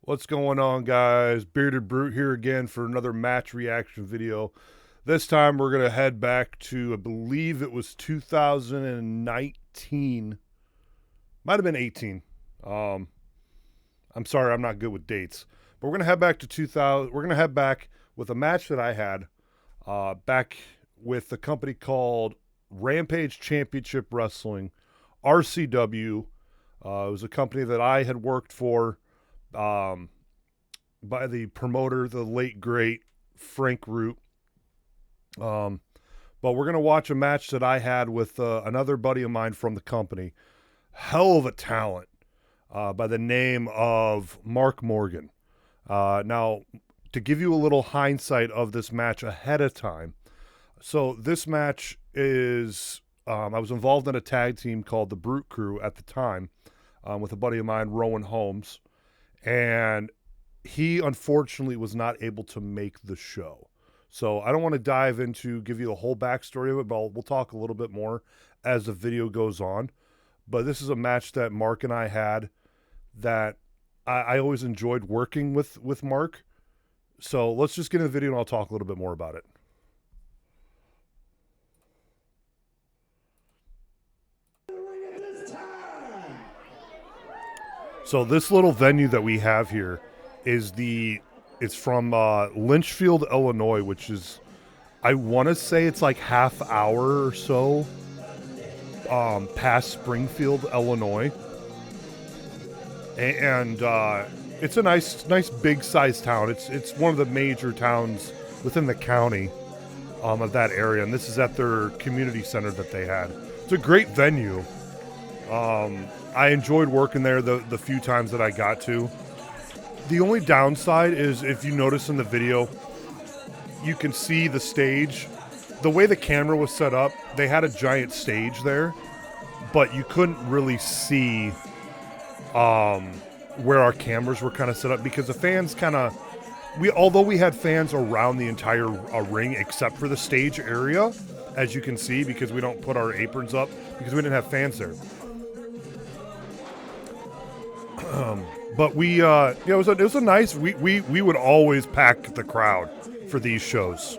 What's going on, guys? Bearded Brute here again for another match reaction video. This time we're going to head back to, I believe it was 2019. Might have been 18. I'm sorry, I'm not good with dates. But we're going to head back to 2000. We're going to head back with a match that I had back with a company called Rampage Championship Wrestling, RCW. It was a company that I had worked for by the promoter, the late great Frank Root. But we're gonna watch a match that I had with another buddy of mine from the company. Hell of a talent by the name of Mark Morgan. Now, to give you a little hindsight of this match ahead of time, so this match is I was involved in a tag team called the Brute Crew at the time with a buddy of mine, Rowan Holmes. And he unfortunately was not able to make the show. So I don't want to give you the whole backstory of it, but we'll talk a little bit more as the video goes on. But this is a match that Mark and I had that I always enjoyed working with Mark. So let's just get in the video and I'll talk a little bit more about it. So this little venue that we have here is it's from Lynchfield, Illinois, which is, I want to say it's like half hour or so past Springfield, Illinois. And it's a nice big sized town. It's one of the major towns within the county of that area. And this is at their community center that they had. It's a great venue. I enjoyed working there the few times that I got to. The only downside is, if you notice in the video, you can see the stage. The way the camera was set up, they had a giant stage there, but you couldn't really see where our cameras were kind of set up, because the fans although we had fans around the entire ring except for the stage area, as you can see, because we don't put our aprons up because we didn't have fans there. But it was a nice. We would always pack the crowd for these shows,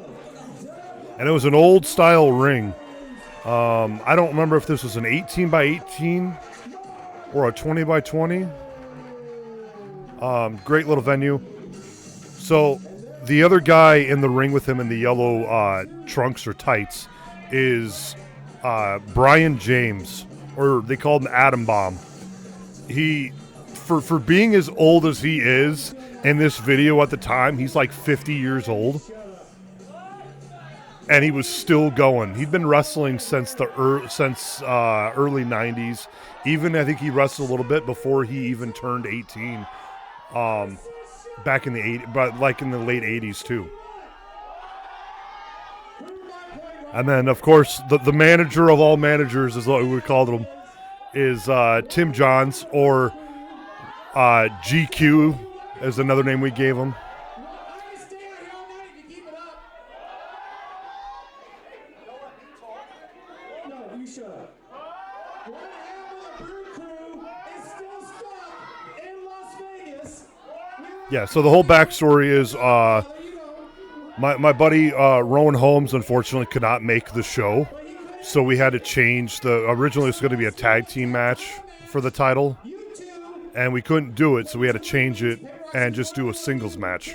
and it was an old style ring. I don't remember if this was an 18 by 18 or a 20 by 20. Great little venue. So the other guy in the ring with him in the yellow trunks or tights is Brian James, or they called him Atom Bomb. He, for being as old as he is in this video at the time, he's like 50 years old. And he was still going. He'd been wrestling since early 90s. Even, I think he wrestled a little bit before he even turned 18. Back in the 80s, but like in the late 80s too. And then, of course, the manager of all managers, is what we called him, is Tim Johns, or GQ is another name we gave him. Yeah, so the whole backstory is my buddy Rowan Holmes unfortunately could not make the show, so we had to change originally it was going to be a tag team match for the title, and we couldn't do it, so we had to change it and just do a singles match.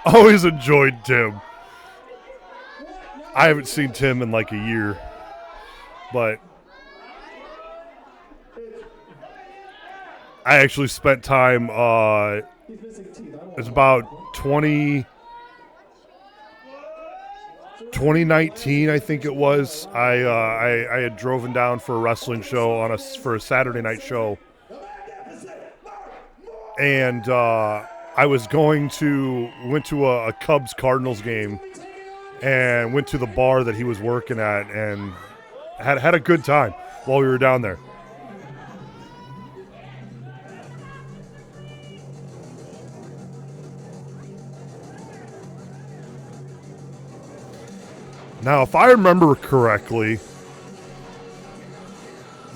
Always enjoyed Tim. I haven't seen Tim in like a year, but I actually spent time, it's about 2019, I think it was. I had driven down for a wrestling show for a Saturday night show, and I was went to a Cubs Cardinals game and went to the bar that he was working at and had a good time while we were down there. Now, if I remember correctly,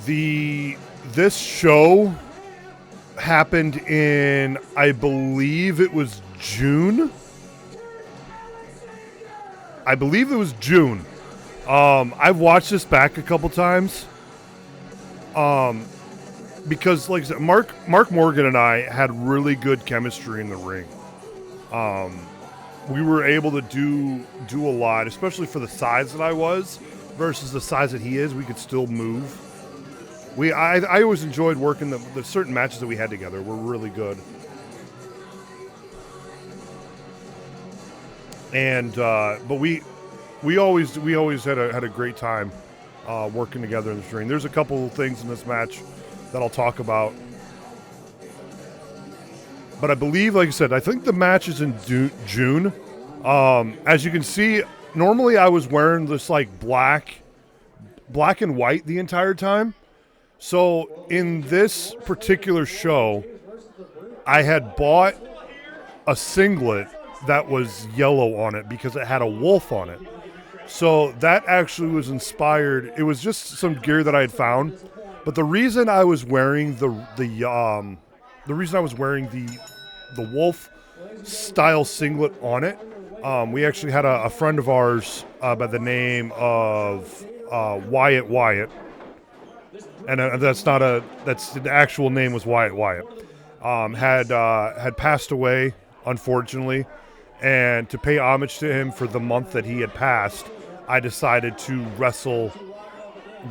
this show happened in, I believe it was June. I believe it was June. I've watched this back a couple times. Because, like I said, Mark Morgan and I had really good chemistry in the ring. We were able to do a lot, especially for the size that I was versus the size that he is. We could still move. I always enjoyed working the certain matches that we had together were really good. And but we always had a great time working together in this ring. There's a couple of things in this match that I'll talk about. But I believe, like I said, I think the match is in June. As you can see, normally I was wearing this like black and white the entire time. So in this particular show, I had bought a singlet that was yellow on it because it had a wolf on it. So that actually was inspired. It was just some gear that I had found. But the reason I was wearing the wolf style singlet on it, we actually had a friend of ours by the name of Wyatt, and the actual name was Wyatt. Had passed away, unfortunately, and to pay homage to him for the month that he had passed, I decided to wrestle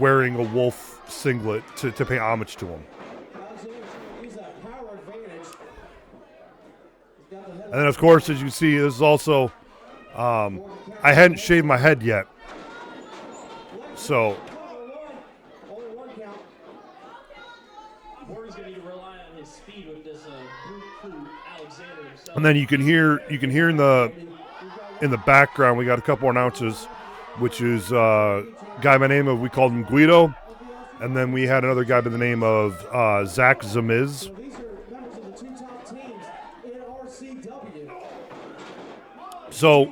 wearing a wolf singlet to pay homage to him. And then, of course, as you see, this is also, I hadn't shaved my head yet. So, and then you can hear in the background, we got a couple announcers, which is a guy by the name of, we called him Guido, and then we had another guy by the name of Zach Zamiz. So,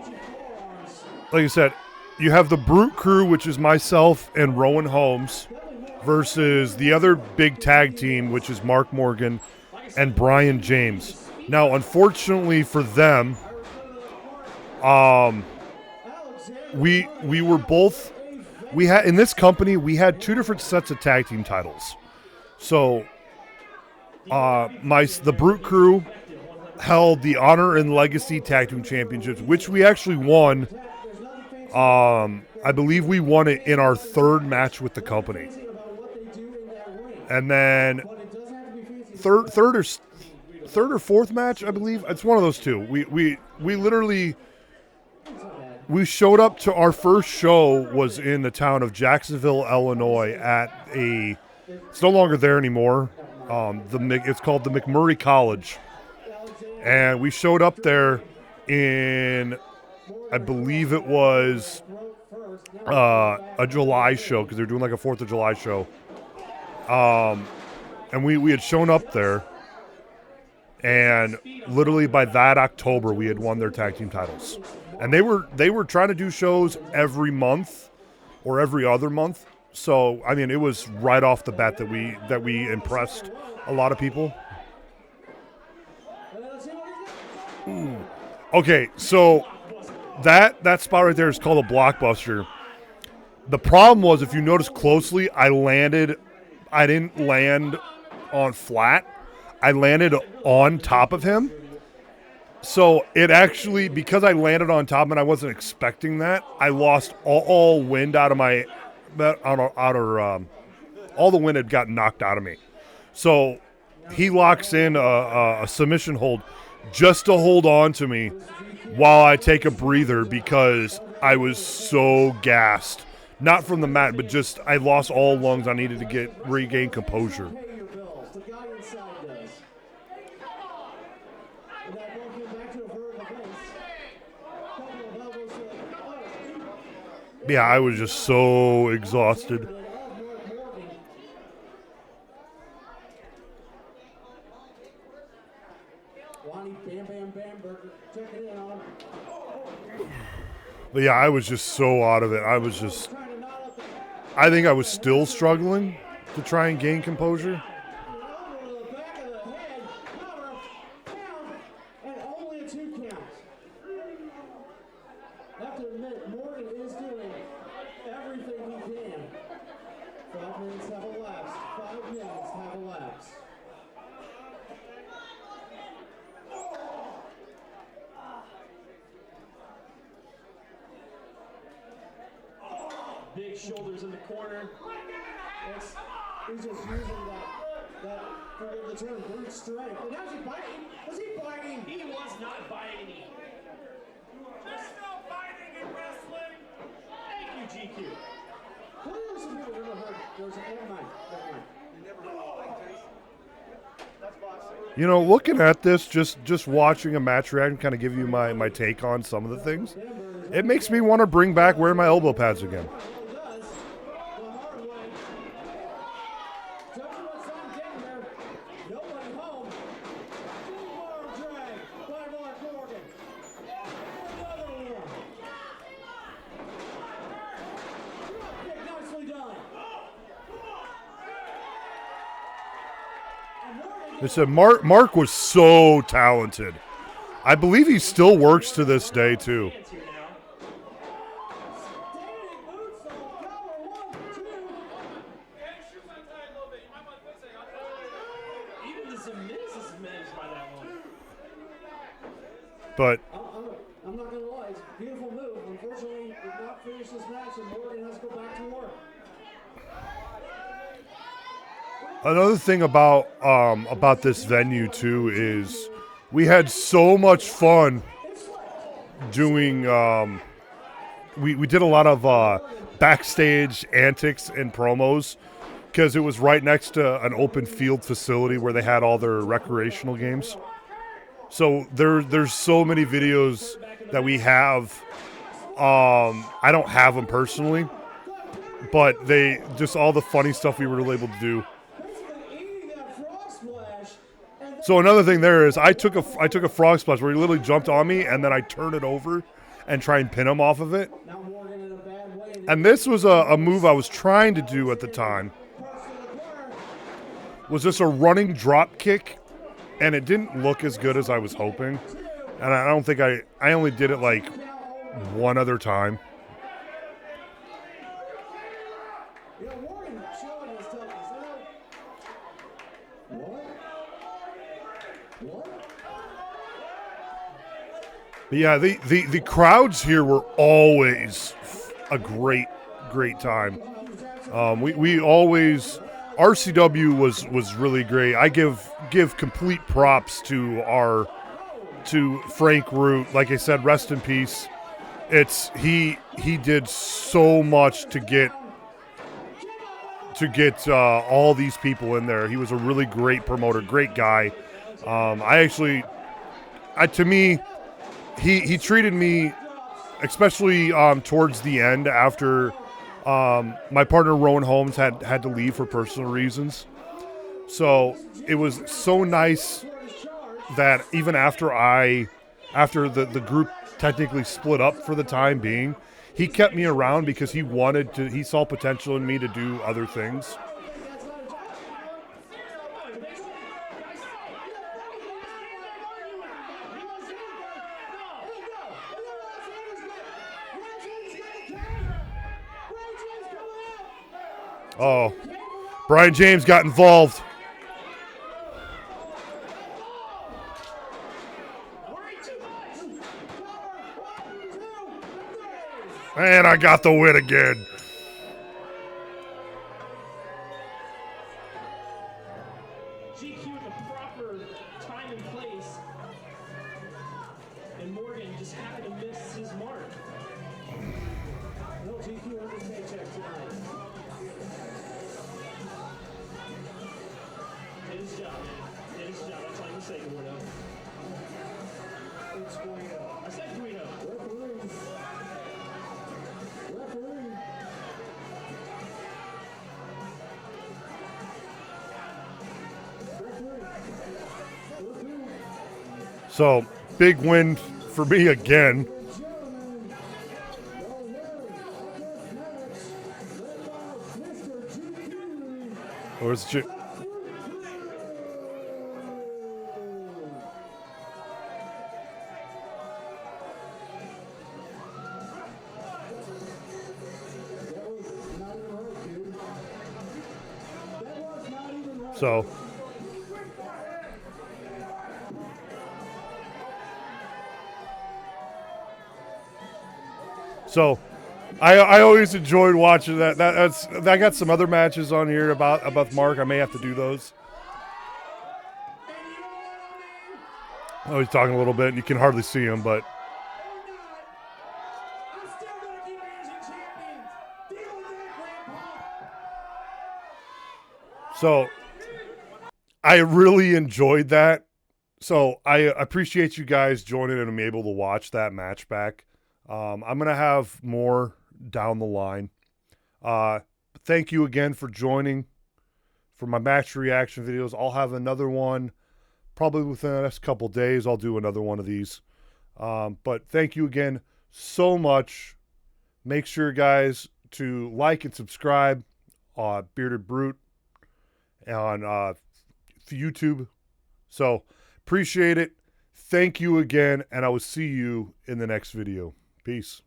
like I said, you have the Brute Crew, which is myself and Rowan Holmes, versus the other big tag team, which is Mark Morgan and Brian James. Now, unfortunately for them, we were both, we had in this company, we had two different sets of tag team titles. So, the Brute Crew held the Honor and Legacy Tag Team Championships, which we actually won. I believe we won it in our third match with the company. And then third or fourth match, I believe. It's one of those two. We literally, we showed up to our first show was in the town of Jacksonville, Illinois at it's no longer there anymore. It's called the McMurray College. And we showed up there in, I believe it was a July show, because they're doing like a 4th of July show. And we had shown up there, and literally by that October, we had won their tag team titles. And they were trying to do shows every month or every other month. So, I mean, it was right off the bat that we impressed a lot of people. Ooh. Okay, so that spot right there is called a blockbuster. The problem was, if you notice closely, I didn't land on flat. I landed on top of him. So it actually, because I landed on top and I wasn't expecting that, I lost all wind out of my, all the wind had gotten knocked out of me. So he locks in a submission hold just to hold on to me while I take a breather, because I was so gassed. Not from the mat, but just I lost all lungs. I needed to regain composure. Yeah, I was just so exhausted. But yeah, I was just so out of it. I think I was still struggling to try and gain composure. Big shoulders in the corner. He's just using that forgive the term, brute strength. And how's he biting? Was he biting? He was not biting. There's no biting in wrestling. Thank you, GQ. What are some people never heard? There's an never mind. You never heard of Mike Tyson? That's boxing. You know, looking at this, just watching a match reaction, kind of give you my take on some of the things. It makes me want to bring back wearing my elbow pads again. They said Mark was so talented. I believe he still works to this day, too. But I'm not gonna lie, it's a beautiful move. Unfortunately, did not finish this match, and Morgan has to go back to work. Another thing about this venue too is we had so much fun doing. We did a lot of backstage antics and promos because it was right next to an open field facility where they had all their recreational games. So there's so many videos that we have. I don't have them personally, but they just all the funny stuff we were able to do. So another thing there is I took a frog splash where he literally jumped on me and then I turn it over and try and pin him off of it. And this was a move I was trying to do at the time. Was this a running drop kick? And it didn't look as good as I was hoping. And I don't think I only did it like one other time. But yeah, the crowds here were always a great time. We always RCW was really great. I give complete props to Frank Root. Like I said, rest in peace. He did so much to get all these people in there. He was a really great promoter, great guy. To me, he treated me, especially towards the end after my partner Rowan Holmes had to leave for personal reasons. So it was so nice that even after the group technically split up for the time being, he kept me around because he saw potential in me to do other things. Oh, Brian James got involved. And I got the win again. GQ at the proper time and place. And Morgan just happened to miss his mark. No GQ on his paycheck tonight. It is his job, man. It is his job. That's all you say, Guido. It's Guido. I said Guido. So, big win for me again. Where's the chick? So I always enjoyed watching that. I got some other matches on here about Mark. I may have to do those. Oh, he's talking a little bit. You can hardly see him, but so I really enjoyed that. So I appreciate you guys joining and I'm able to watch that match back. I'm gonna have more down the line. Thank you again for joining for my match reaction videos. I'll have another one probably within the next couple days. I'll do another one of these. But thank you again so much. Make sure, guys, to like and subscribe Bearded Brute on YouTube. So appreciate it. Thank you again, and I will see you in the next video. Peace.